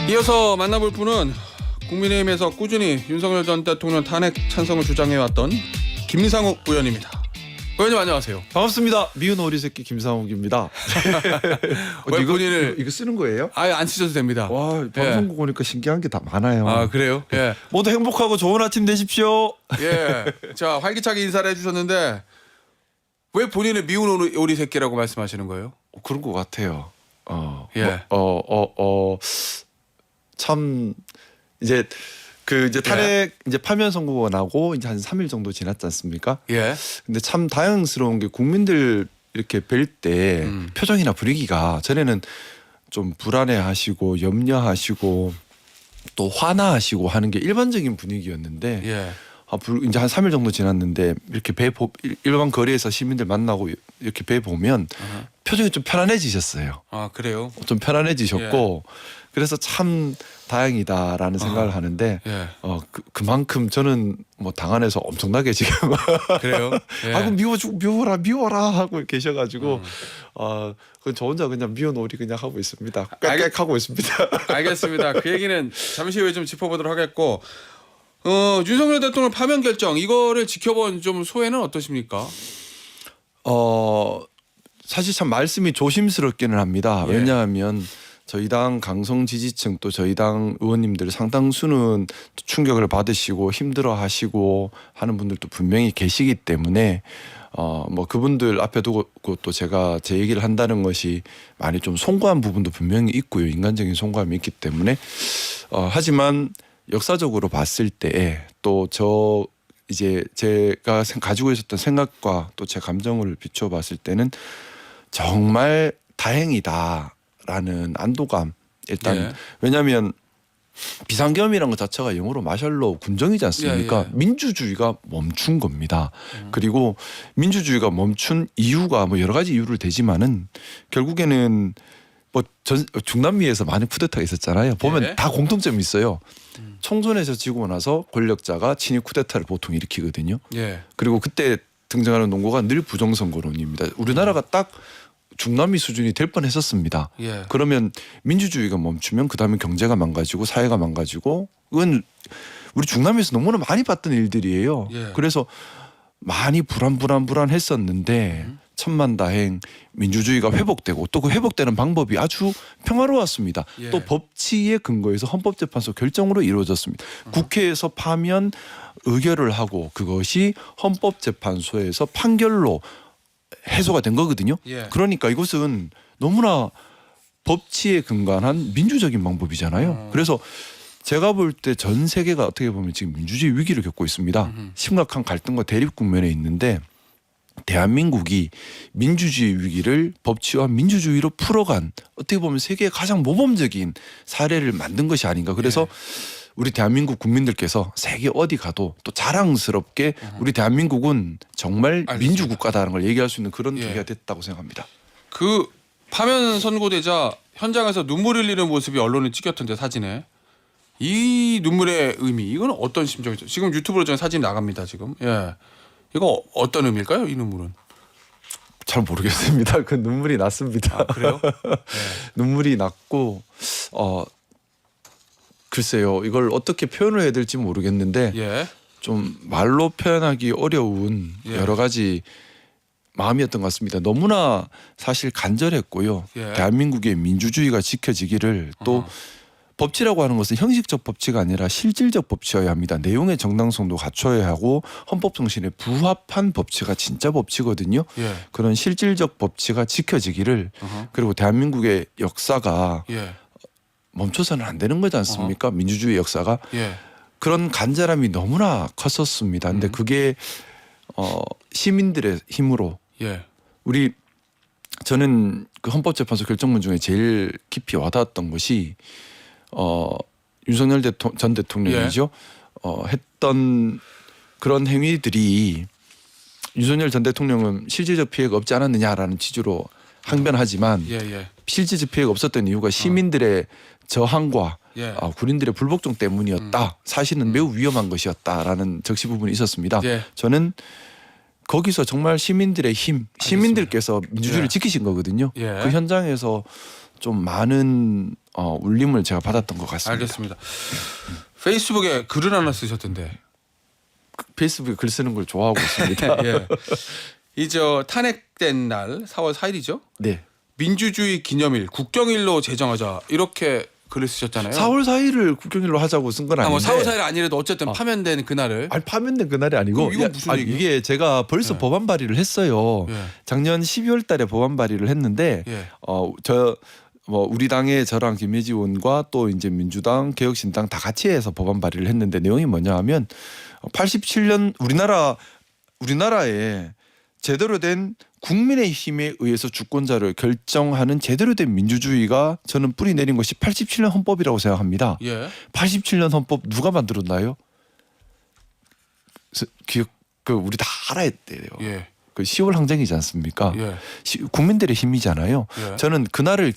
이어서 만나볼 분은 국민의힘에서 꾸준히 윤석열 전 대통령 탄핵 찬성을 주장해왔던 김상욱 의원입니다. 의원님 안녕하세요. 반갑습니다. 미운 어리 새끼 김상욱입니다. 왜 본인을 이거 쓰는 거예요? 아예 안 쓰셔도 됩니다. 와, 방송국 오니까 신기한 게 다 많아요. 아 그래요? 예. 모두 행복하고 좋은 아침 되십시오. 예. 자 활기차게 인사를 해주셨는데 왜 본인을 미운 오리 새끼라고 말씀하시는 거예요? 그런 것 같아요. 예. 참 이제 이제 탄핵 이제 파면 선고가 나고 이제 한 3일 정도 지났지 않습니까? 예. 근데 참 다양스러운 게 국민들 이렇게 뵐 때 표정이나 분위기가 전에는 좀 불안해하시고 염려하시고 또 화나하시고 하는 게 일반적인 분위기였는데 예. 이제 한 3일 정도 지났는데 이렇게 일반 거리에서 시민들 만나고 이렇게 배 보면 표정이 좀 편안해지셨어요. 아 그래요? 좀 편안해지셨고 그래서 참 다행이다라는 생각을 하는데 예. 그만큼 저는 뭐 당안에서 엄청나게 지금 그래요? 예. 아이고 미워라 하고 계셔가지고 저 혼자 그냥 미운 오리 그냥 하고 있습니다. 꽥꽥 하고 있습니다. 알겠습니다. 그 얘기는 잠시 후에 좀 짚어보도록 하겠고 윤석열 대통령 파면 결정 이거를 지켜본 좀 소회는 어떠십니까? 사실 참 말씀이 조심스럽기는 합니다. 예. 왜냐하면 저희 당 강성 지지층 또 저희 당 의원님들 상당수는 충격을 받으시고 힘들어하시고 하는 분들도 분명히 계시기 때문에 뭐 그분들 앞에 두고 또 제가 제 얘기를 한다는 것이 많이 좀 송구한 부분도 분명히 있고요. 인간적인 송구함이 있기 때문에 하지만 역사적으로 봤을 때 또 이제 제가 가지고 있었던 생각과 또 제 감정을 비춰봤을 때는 정말 다행이다라는 안도감 일단 예. 왜냐하면 비상계엄이라는 것 자체가 영어로 마샬로 군정이지 않습니까? 예. 민주주의가 멈춘 겁니다. 그리고 민주주의가 멈춘 이유가 뭐 여러 가지 이유를 대지만은 결국에는 뭐 중남미에서 많은 쿠데타가 있었잖아요. 보면 예. 다 공통점이 있어요. 총선에서 지고 나서 권력자가 친위 쿠데타를 보통 일으키거든요. 예. 그리고 그때 등장하는 논거가 늘 부정선거론입니다. 우리나라가 딱 중남미 수준이 될 뻔했었습니다. 예. 그러면 민주주의가 멈추면 그다음에 경제가 망가지고 사회가 망가지고 그건 우리 중남미에서 너무나 많이 봤던 일들이에요. 예. 그래서 많이 불안했었는데 천만다행 민주주의가 회복되고 또 그 회복되는 방법이 아주 평화로웠습니다. 예. 또 법치에 근거해서 헌법재판소 결정으로 이루어졌습니다. 국회에서 파면 의결을 하고 그것이 헌법재판소에서 판결로 해소가 된 거거든요. 예. 그러니까 이것은 너무나 법치에 근거한 민주적인 방법이잖아요. 그래서 제가 볼 때 전 세계가 어떻게 보면 지금 민주주의 위기를 겪고 있습니다. 심각한 갈등과 대립 국면에 있는데 대한민국이 민주주의 위기를 법치와 민주주의로 풀어간 어떻게 보면 세계의 가장 모범적인 사례를 만든 것이 아닌가. 그래서 우리 대한민국 국민들께서 세계 어디 가도 또 자랑스럽게 우리 대한민국은 정말 알겠습니다. 민주국가다라는 걸 얘기할 수 있는 그런 예. 계기가 됐다고 생각합니다. 그 파면 선고되자 현장에서 눈물 흘리는 모습이 언론에 찍혔던데 사진에 이 눈물의 의미 이건 어떤 심정이죠? 지금 유튜브로 전 사진 나갑니다 지금. 예. 이거 어떤 의미일까요? 이 눈물은? 잘 모르겠습니다. 그 눈물이 났습니다. 아, 그래요? 눈물이 났고 글쎄요. 이걸 어떻게 표현을 해야 될지 모르겠는데 예. 좀 말로 표현하기 어려운 예. 여러 가지 마음이었던 것 같습니다. 너무나 사실 간절했고요. 예. 대한민국의 민주주의가 지켜지기를 또 법치라고 하는 것은 형식적 법치가 아니라 실질적 법치여야 합니다. 내용의 정당성도 갖춰야 하고 헌법 정신에 부합한 법치가 진짜 법치거든요. 예. 그런 실질적 법치가 지켜지기를 그리고 대한민국의 역사가 예. 멈춰서는 안 되는 거지 않습니까? 민주주의 역사가. 예. 그런 간절함이 너무나 컸었습니다. 근데 그게 시민들의 힘으로 예. 저는 그 헌법재판소 결정문 중에 제일 깊이 와닿았던 것이 윤석열 전 대통령이죠. 했던 그런 행위들이 윤석열 전 대통령은 실질적 피해가 없지 않았느냐라는 취지로 항변하지만 예. 실질적 피해가 없었던 이유가 시민들의 저항과 예. 군인들의 불복종 때문이었다. 사실은 매우 위험한 것이었다라는 적시 부분이 있었습니다. 예. 저는 거기서 정말 시민들의 힘, 시민들께서 민주주의를 예. 지키신 거거든요. 예. 그 현장에서 좀 많은 울림을 제가 받았던 것 같습니다. 알겠습니다. 페이스북에 글을 하나 쓰셨던데. 페이스북에 글 쓰는 걸 좋아하고 있습니다. 예. 이제 탄핵된 날 4월 4일이죠. 네. 민주주의 기념일 국경일로 제정하자 이렇게 글을 쓰셨잖아요. 4월 4일을 국경일로 하자고 쓴 건 아닌데. 뭐 4월 4일 아니라도 어쨌든 파면된 그날을. 아니 파면된 그날이 아니고 그럼 이건 무슨 아니, 얘기예요? 이게 제가 벌써 예. 법안 발의를 했어요. 예. 작년 12월 달에 법안 발의를 했는데 예. 우리 당의 저랑 김혜지 의원과 또 이제 민주당, 개혁신당 다 같이 해서 법안 발의를 했는데 내용이 뭐냐 하면 87년 우리나라에 제대로 된 국민의힘에 의해서 주권자를 결정하는 제대로 된 민주주의가 저는 뿌리 내린 것이 87년 헌법이라고 생각합니다. 예. 87년 헌법 누가 만들었나요? 우리 다 알아야 돼요. 예. 그 10월 항쟁이지 않습니까? 예. 국민들의 힘이잖아요. 예. 저는 그날을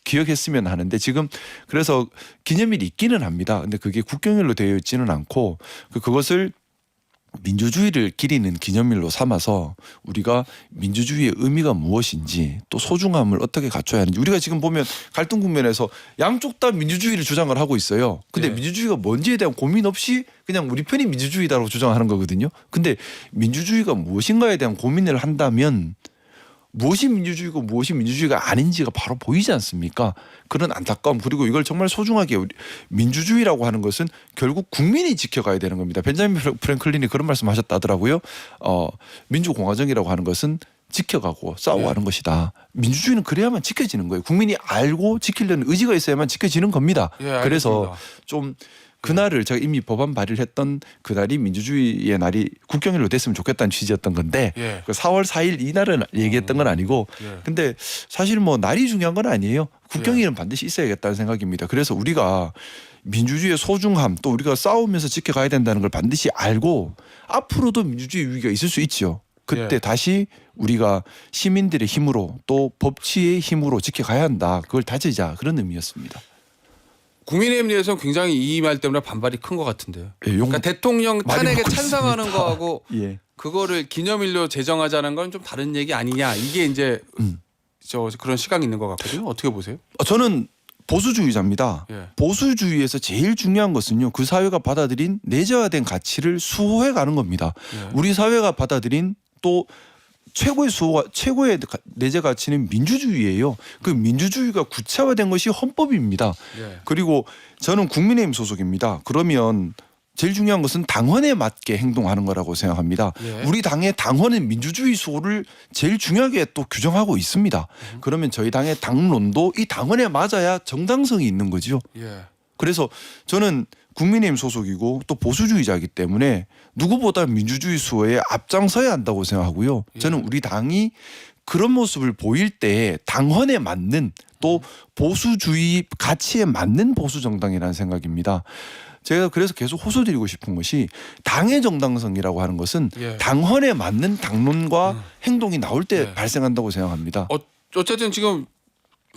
기억했으면 하는데 지금 그래서 기념일이 있기는 합니다. 근데 그게 국경일로 되어 있지는 않고 그것을 민주주의를 기리는 기념일로 삼아서 우리가 민주주의의 의미가 무엇인지 또 소중함을 어떻게 갖춰야 하는지 우리가 지금 보면 갈등 국면에서 양쪽 다 민주주의를 주장을 하고 있어요. 근데 네. 민주주의가 뭔지에 대한 고민 없이 그냥 우리 편이 민주주의다라고 주장하는 거거든요. 근데 민주주의가 무엇인가에 대한 고민을 한다면 무엇이 민주주의고 무엇이 민주주의가 아닌지가 바로 보이지 않습니까? 그런 안타까움 그리고 이걸 정말 소중하게 민주주의라고 하는 것은 결국 국민이 지켜가야 되는 겁니다. 벤자민 프랭클린이 그런 말씀하셨다더라고요. 민주공화정이라고 하는 것은 지켜가고 싸워가는 것이다. 민주주의는 그래야만 지켜지는 거예요. 국민이 알고 지키려는 의지가 있어야만 지켜지는 겁니다. 예, 그래서 좀 그날을 제가 이미 법안 발의를 했던 그날이 민주주의의 날이 국경일로 됐으면 좋겠다는 취지였던 건데 예. 그 4월 4일 이 날은 얘기했던 건 아니고 예. 근데 사실 뭐 날이 중요한 건 아니에요. 국경일은 반드시 있어야겠다는 생각입니다. 그래서 우리가 민주주의의 소중함 또 우리가 싸우면서 지켜가야 된다는 걸 반드시 알고 앞으로도 민주주의 위기가 있을 수 있죠. 그때 예. 다시 우리가 시민들의 힘으로 또 법치의 힘으로 지켜가야 한다. 그걸 다지자 그런 의미였습니다. 국민의힘 내에서 굉장히 이 말 때문에 반발이 큰 것 같은데요. 예, 그러니까 대통령 많이 탄핵에 먹고 찬성하는 있습니다. 거하고 예. 그거를 기념일로 제정하자는 건 좀 다른 얘기 아니냐 이게 이제 저 그런 시각이 있는 것 같거든요. 어떻게 보세요? 저는 보수주의자입니다. 예. 보수주의에서 제일 중요한 것은요. 그 사회가 받아들인 내재화된 가치를 수호해 가는 겁니다. 예. 우리 사회가 받아들인 또 최고의 내재 가치는 민주주의예요. 그 민주주의가 구체화된 것이 헌법입니다. 예. 그리고 저는 국민의힘 소속입니다. 그러면 제일 중요한 것은 당헌에 맞게 행동하는 거라고 생각합니다. 예. 우리 당의 당헌은 민주주의 수호를 제일 중요하게 또 규정하고 있습니다. 그러면 저희 당의 당론도 이 당헌에 맞아야 정당성이 있는 거죠. 예. 그래서 저는 국민의힘 소속이고 또 보수주의자이기 때문에 누구보다 민주주의 수호에 앞장서야 한다고 생각하고요. 저는 우리 당이 그런 모습을 보일 때 당헌에 맞는 또 보수주의 가치에 맞는 보수 정당이라는 생각입니다. 제가 그래서 계속 호소드리고 싶은 것이 당의 정당성이라고 하는 것은 예. 당헌에 맞는 당론과 행동이 나올 때 예. 발생한다고 생각합니다. 어쨌든 지금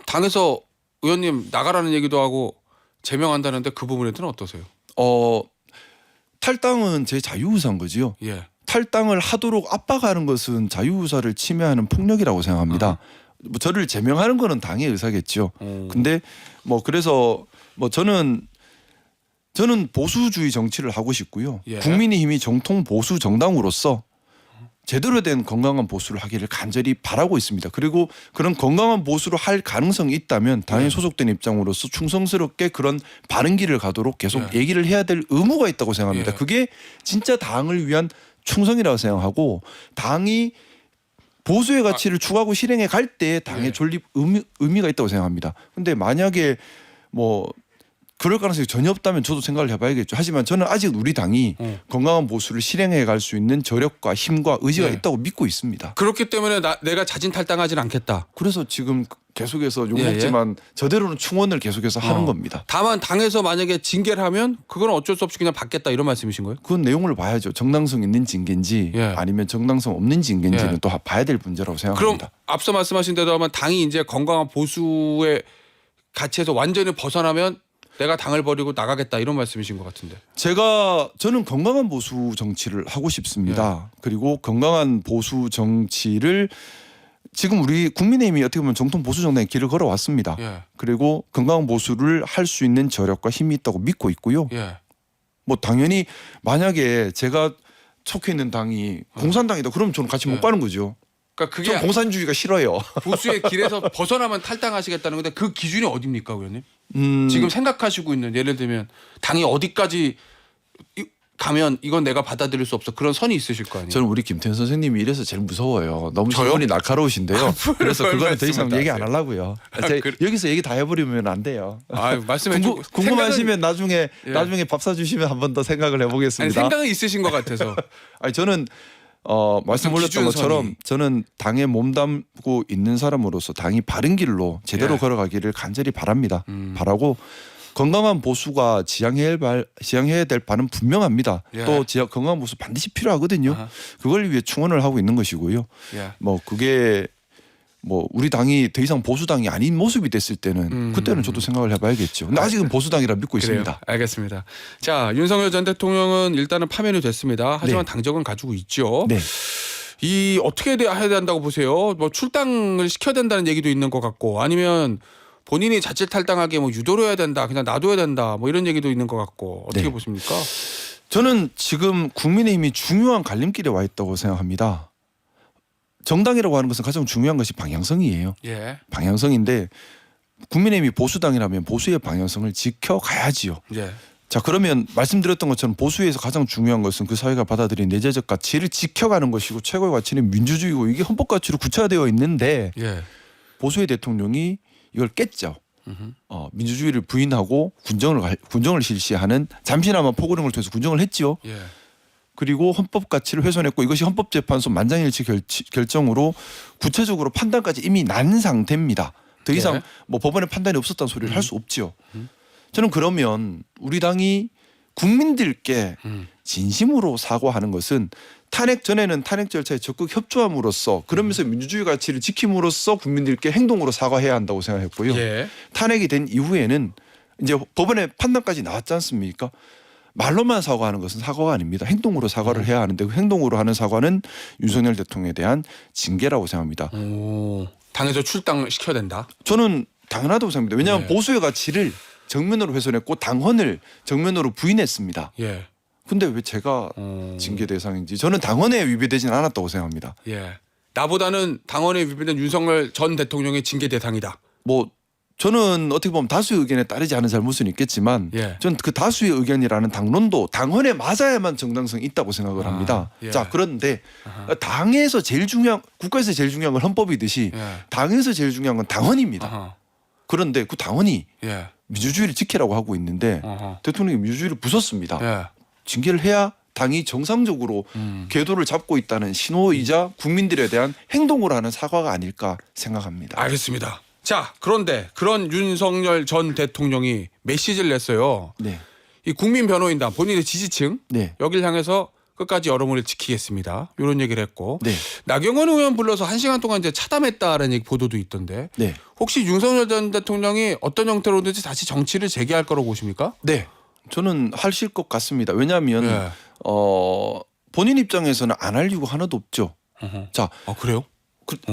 당에서 의원님 나가라는 얘기도 하고 제명한다는데 그 부분에 대해서는 어떠세요? 탈당은 제 자유의사인 거지요. 예. 탈당을 하도록 압박하는 것은 자유의사를 침해하는 폭력이라고 생각합니다. 뭐 저를 제명하는 거는 당의 의사겠죠. 근데 뭐 그래서 뭐 저는 보수주의 정치를 하고 싶고요. 예. 국민의힘이 정통 보수 정당으로서 제대로 된 건강한 보수를 하기를 간절히 바라고 있습니다. 그리고 그런 건강한 보수를 할 가능성이 있다면 당에 소속된 입장으로서 충성스럽게 그런 바른 길을 가도록 계속 예. 얘기를 해야 될 의무가 있다고 생각합니다. 예. 그게 진짜 당을 위한 충성이라고 생각하고 당이 보수의 가치를 추구하고 실행해 갈 때 당의 예. 존립 의미가 있다고 생각합니다. 근데 만약에 뭐 그럴 가능성이 전혀 없다면 저도 생각을 해봐야겠죠. 하지만 저는 아직 우리 당이 건강한 보수를 실행해 갈 수 있는 저력과 힘과 의지가 네. 있다고 믿고 있습니다. 그렇기 때문에 내가 자진 탈당하진 않겠다. 그래서 지금 계속해서 욕먹지만 저대로는 충원을 계속해서 하는 겁니다. 다만 당에서 만약에 징계를 하면 그건 어쩔 수 없이 그냥 받겠다 이런 말씀이신 거예요? 그건 내용을 봐야죠. 정당성 있는 징계인지 예. 아니면 정당성 없는 징계인지는 예. 또 봐야 될 문제라고 그럼 생각합니다. 앞서 말씀하신 대로 하면 당이 이제 건강한 보수의 가치에서 완전히 벗어나면 내가 당을 버리고 나가겠다 이런 말씀이신 것 같은데. 저는 건강한 보수 정치를 하고 싶습니다. 그리고 건강한 보수 정치를 지금 우리 국민의힘이 어떻게 보면 정통 보수 정당의 길을 걸어왔습니다. 예. 그리고 건강한 보수를 할 수 있는 저력과 힘이 있다고 믿고 있고요. 예. 뭐 당연히 만약에 제가 속해 있는 당이 공산당이다 그러면 저는 같이 못 가는 거죠. 그러니까 그게 전 공산주의가 싫어요. 보수의 길에서 벗어나면 탈당하시겠다는 건데 그 기준이 어디입니까, 의원님? 지금 생각하시고 있는 예를 들면 당이 어디까지 가면 이건 내가 받아들일 수 없어 그런 선이 있으실 거 아니에요? 저는 우리 김태현 선생님이 이래서 제일 무서워요. 너무 저요? 질문이 날카로우신데요. 그래서 뭘 그거는 더 이상 말씀을 얘기 다 안 하려고요. 그래. 여기서 얘기 다 해버리면 안 돼요. 아, 말씀해 주 궁금하시면 나중에 예. 나중에 밥 사주시면 한 번 더 생각을 해보겠습니다. 생각은 있으신 것 같아서. 아니 저는 말씀 올렸던 기준선이. 것처럼 저는 당에 몸담고 있는 사람으로서 당이 바른 길로 제대로 예. 걸어가기를 간절히 바랍니다. 바라고 건강한 보수가 지향해야 될 바는 분명합니다. 예. 또 건강한 보수 반드시 필요하거든요. 아하. 그걸 위해 충원을 하고 있는 것이고요. 예. 뭐 그게 뭐 우리 당이 더 이상 보수당이 아닌 모습이 됐을 때는 그때는 저도 생각을 해봐야겠죠. 근데 아직은 보수당이라 믿고 그래요? 있습니다. 알겠습니다. 자, 윤석열 전 대통령은 일단은 파면이 됐습니다. 하지만 네. 당적은 가지고 있죠. 네. 이 어떻게 해야 된다고 보세요? 뭐 출당을 시켜야 된다는 얘기도 있는 것 같고 아니면 본인이 자칫 탈당하게 뭐 유도를 해야 된다, 그냥 놔둬야 된다, 뭐 이런 얘기도 있는 것 같고 어떻게 네. 보십니까? 저는 지금 국민의힘이 중요한 갈림길에 와 있다고 생각합니다. 정당이라고 하는 것은 가장 중요한 것이 방향성이에요. 예, 방향성인데 국민의힘이 보수당이라면 보수의 방향성을 지켜가야지요. 예, 자 그러면 말씀드렸던 것처럼 보수에서 가장 중요한 것은 그 사회가 받아들인 내재적 가치를 지켜가는 것이고 최고의 가치는 민주주의고 이게 헌법 가치로 구체화되어 있는데 예. 보수의 대통령이 이걸 깼죠. 민주주의를 부인하고 군정을 실시하는 잠시나마 포고령을 통해서 군정을 했지요. 예. 그리고 헌법 가치를 훼손했고 이것이 헌법재판소 만장일치 결정으로 구체적으로 판단까지 이미 난 상태입니다. 더 이상 네. 뭐 법원의 판단이 없었다는 소리를 할 수 없지요. 저는 그러면 우리 당이 국민들께 진심으로 사과하는 것은 탄핵 전에는 탄핵 절차에 적극 협조함으로써 그러면서 민주주의 가치를 지킴으로써 국민들께 행동으로 사과해야 한다고 생각했고요. 예. 탄핵이 된 이후에는 이제 법원의 판단까지 나왔지 않습니까? 말로만 사과하는 것은 사과가 아닙니다. 행동으로 사과를 해야 하는데 그 행동으로 하는 사과는 윤석열 대통령에 대한 징계라고 생각합니다. 오, 당에서 출당 시켜야 된다. 저는 당연하다고 생각합니다. 왜냐하면 네. 보수의 가치를 정면으로 훼손했고 당헌을 정면으로 부인했습니다. 예. 근데 왜 제가 징계 대상인지 저는 당헌에 위배되지는 않았다고 생각합니다. 예. 나보다는 당원에 위배된 윤석열 전 대통령의 징계 대상이다. 뭐 저는 어떻게 보면 다수의 의견에 따르지 않은 잘못은 있겠지만 예. 저는 그 다수의 의견이라는 당론도 당헌에 맞아야만 정당성이 있다고 생각을 합니다. 예. 자 그런데 당에서 제일 중요한 국가에서 제일 중요한 건 헌법이듯이 예. 당에서 제일 중요한 건 당헌입니다. 아하. 그런데 그 당헌이 예. 민주주의를 지키라고 하고 있는데 어허. 대통령이 민주주의를 부쉈습니다. 예. 징계를 해야 당이 정상적으로 궤도를 잡고 있다는 신호이자 국민들에 대한 행동으로 하는 사과가 아닐까 생각합니다. 알겠습니다. 자, 그런데 그런 윤석열 전 대통령이 메시지를 냈어요. 네, 이 국민 변호인단 본인의 지지층 네, 여길 향해서 끝까지 여러모를 지키겠습니다. 이런 얘기를 했고 네, 나경원 의원 불러서 1시간 동안 이제 차담했다라는 얘기 보도도 있던데 네, 혹시 윤석열 전 대통령이 어떤 형태로든지 다시 정치를 재개할 거라고 보십니까? 네. 저는 하실 것 같습니다. 왜냐하면 예. 본인 입장에서는 안 할 이유가 하나도 없죠. 어허. 자, 아 그래요?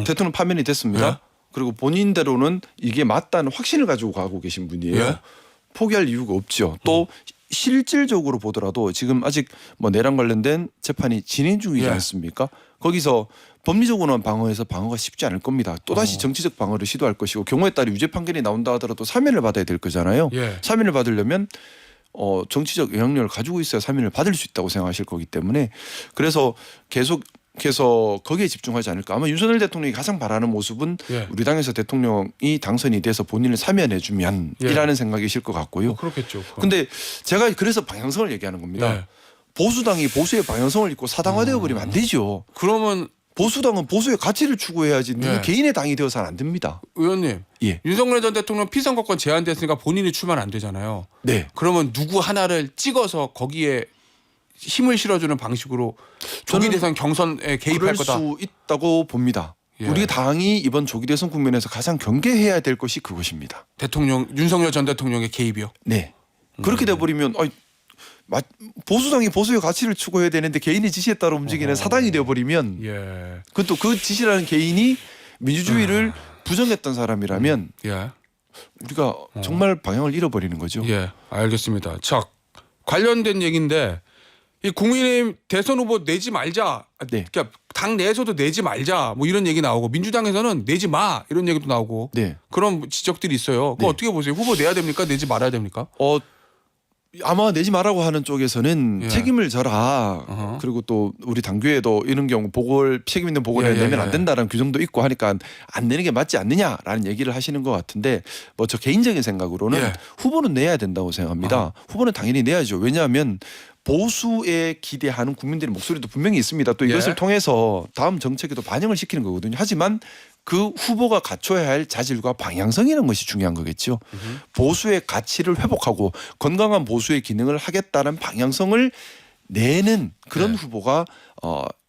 대통령 파면이 됐습니다. 예. 그리고 본인대로는 이게 맞다는 확신을 가지고 가고 계신 분이에요. 예. 포기할 이유가 없죠. 또 실질적으로 보더라도 지금 아직 뭐 내란 관련된 재판이 진행 중이지 예. 않습니까? 거기서 법리적으로는 방어해서 방어가 쉽지 않을 겁니다. 또다시 정치적 방어를 시도할 것이고 경우에 따라 유죄 판결이 나온다 하더라도 사면을 받아야 될 거잖아요. 예. 사면을 받으려면 정치적 영향력을 가지고 있어야 사면을 받을 수 있다고 생각하실 거기 때문에 그래서 계속해서 거기에 집중하지 않을까. 아마 윤석열 대통령이 가장 바라는 모습은 예. 우리 당에서 대통령이 당선이 돼서 본인을 사면해주면이라는 생각이실 것 같고요. 그렇겠죠. 근데 제가 그래서 방향성을 얘기하는 겁니다. 예. 보수당이 보수의 방향성을 잊고 사당화되어 버리면 안 되죠. 그러면 보수당은 보수의 가치를 추구해야지 누구 예. 개인의 당이 되어서는 안 됩니다. 의원님 예, 윤석열 전 대통령 피선거권 제한됐으니까 본인이 출마는 안 되잖아요. 네. 그러면 누구 하나를 찍어서 거기에 힘을 실어주는 방식으로 조기 저는 대선 경선에 개입할 그럴 거다. 수 있다고 봅니다. 예. 우리 당이 이번 조기 대선 국면에서 가장 경계해야 될 것이 그것입니다. 대통령 윤석열 전 대통령의 개입이요. 네. 그렇게 돼버리면 보수당이 보수의 가치를 추구해야 되는데 개인의 지시에 따라 움직이는 사당이 되어버리면 예. 그것도 그 지시라는 개인이 민주주의를 부정했던 사람이라면 예. 우리가 정말 방향을 잃어버리는 거죠. 예, 알겠습니다. 자, 관련된 얘기인데 이 국민의힘 대선 후보 내지 말자. 네. 그러니까 당 내에서도 내지 말자. 뭐 이런 얘기 나오고 민주당에서는 내지 마 이런 얘기도 나오고 네. 그런 지적들이 있어요. 그거 네. 어떻게 보세요? 후보 내야 됩니까? 내지 말아야 됩니까? 아마 내지 말라고 하는 쪽에서는 예. 책임을 져라. 어허. 그리고 또 우리 당규에도 이런 경우 책임 있는 보고를 예, 예, 내면 예. 안 된다라는 규정도 있고 하니까 안 내는 게 맞지 않느냐라는 얘기를 하시는 것 같은데 뭐 저 개인적인 생각으로는 예. 후보는 내야 된다고 생각합니다. 후보는 당연히 내야죠. 왜냐하면 보수에 기대하는 국민들의 목소리도 분명히 있습니다. 또 이것을 예. 통해서 다음 정책에도 반영을 시키는 거거든요. 하지만 그 후보가 갖춰야 할 자질과 방향성이라는 것이 중요한 거겠죠. 보수의 가치를 회복하고 건강한 보수의 기능을 하겠다는 방향성을 내는 그런 네. 후보가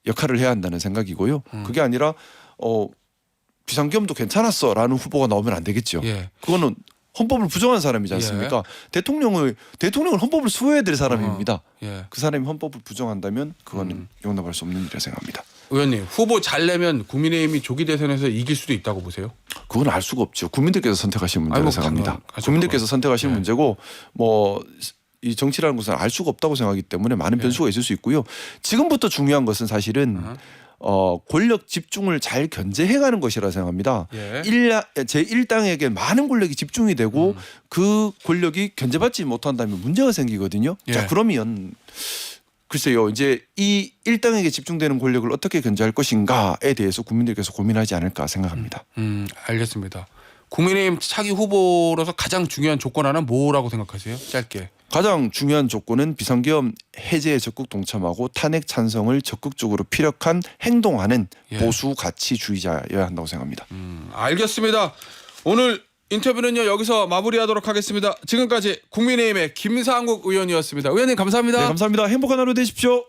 역할을 해야 한다는 생각이고요. 그게 아니라 비상겸도 괜찮았어라는 후보가 나오면 안 되겠죠. 예. 그거는 헌법을 부정한 사람이지 않습니까? 대통령을 헌법을 수호해야 될 사람입니다. 예. 그 사람이 헌법을 부정한다면 그거는 용납할 수 없는 일이라 생각합니다. 의원님 후보 잘 내면 국민의힘이 조기 대선에서 이길 수도 있다고 보세요? 그건 알 수가 없죠. 국민들께서 선택하시는 문제라고 아이고, 생각합니다. 당연- 국민들께서 선택하시는 네. 문제고 이 정치라는 것은 알 수가 없다고 생각하기 때문에 많은 변수가 있을 수 있고요. 지금부터 중요한 것은 사실은 권력 집중을 잘 견제해가는 것이라 생각합니다. 예. 제1당에게 많은 권력이 집중이 되고 그 권력이 견제받지 못한다면 문제가 생기거든요. 예. 자 그러면 글쎄요. 이제 이 1당에게 집중되는 권력을 어떻게 견제할 것인가에 대해서 국민들께서 고민하지 않을까 생각합니다. 알겠습니다. 국민의힘 차기 후보로서 가장 중요한 조건 하나 뭐라고 생각하세요? 짧게. 가장 중요한 조건은 비상계엄 해제에 적극 동참하고 탄핵 찬성을 적극적으로 피력한 행동하는 예. 보수 가치주의자여야 한다고 생각합니다. 알겠습니다. 오늘 인터뷰는요 여기서 마무리하도록 하겠습니다. 지금까지 국민의힘의 김상국 의원이었습니다. 의원님 감사합니다. 네, 감사합니다. 행복한 하루 되십시오.